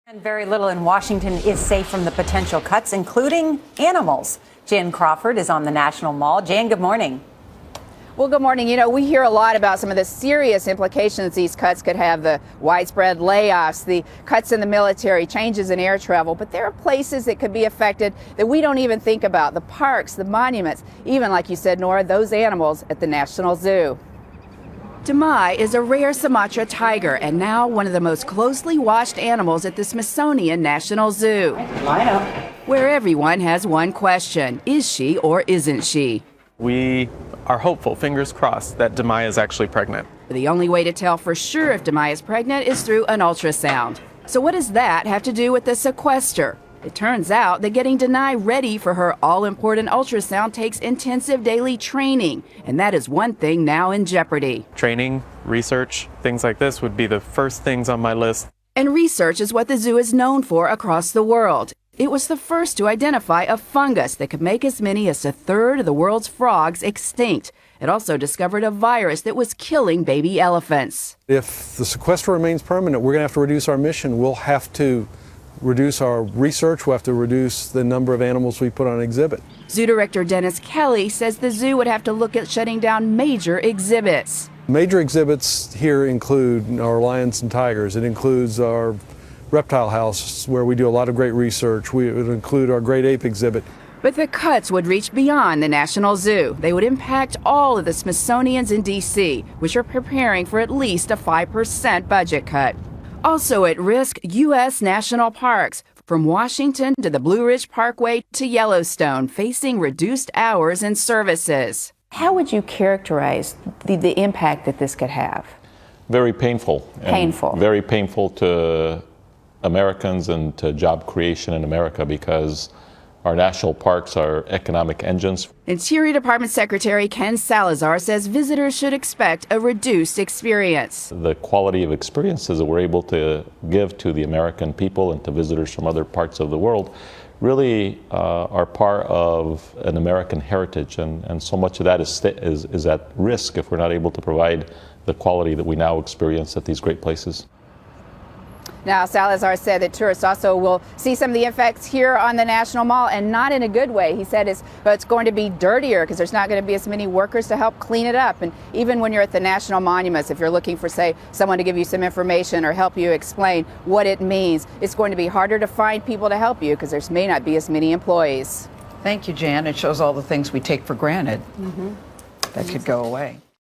And very little in Washington is safe from the potential cuts, including animals. Jan Crawford is on the National Mall. Jan, good morning. Well, good morning. You know, we hear a lot about some of the serious implications these cuts could have, the widespread layoffs, the cuts in the military, changes in air travel. But there are places that could be affected that we don't even think about. The parks, the monuments, even, like you said, Nora, those animals at the National Zoo. Damai is a rare Sumatra tiger and now one of the most closely watched animals at the Smithsonian National Zoo. Line up. Where everyone has one question: is she or isn't she? We are hopeful, fingers crossed, that Damai is actually pregnant. The only way to tell for sure if Damai is pregnant is through an ultrasound. So what does that have to do with the sequester? It turns out that getting Damai ready for her all-important ultrasound takes intensive daily training, and that is one thing now in jeopardy. Training, research, things like this would be the first things on my list. And research is what the zoo is known for across the world. It was the first to identify a fungus that could make as many as a third of the world's frogs extinct. It also discovered a virus that was killing baby elephants. If the sequester remains permanent, we're going to have to reduce our mission. We'll have to reduce our research. We'll have to reduce the number of animals we put on exhibit. Zoo Director Dennis Kelly says the zoo would have to look at shutting down major exhibits. Major exhibits here include our lions and tigers. It includes our reptile house, where we do a lot of great research. It would include our great ape exhibit. But the cuts would reach beyond the National Zoo. They would impact all of the Smithsonians in D.C., which are preparing for at least a 5% budget cut. Also at risk, U.S. national parks, from Washington to the Blue Ridge Parkway to Yellowstone, facing reduced hours and services. How would you characterize the impact that this could have? Very painful. Painful. Very painful to Americans and to job creation in America, because our national parks are economic engines. Interior Department Secretary Ken Salazar says visitors should expect a reduced experience. The quality of experiences that we're able to give to the American people and to visitors from other parts of the world really are part of an American heritage, and so much of that is at risk if we're not able to provide the quality that we now experience at these great places. Now, Salazar said that tourists also will see some of the effects here on the National Mall, and not in a good way. He said it's going to be dirtier because there's not going to be as many workers to help clean it up. And even when you're at the national monuments, if you're looking for, say, someone to give you some information or help you explain what it means, it's going to be harder to find people to help you because there may not be as many employees. Thank you, Jan. It shows all the things we take for granted that could go away.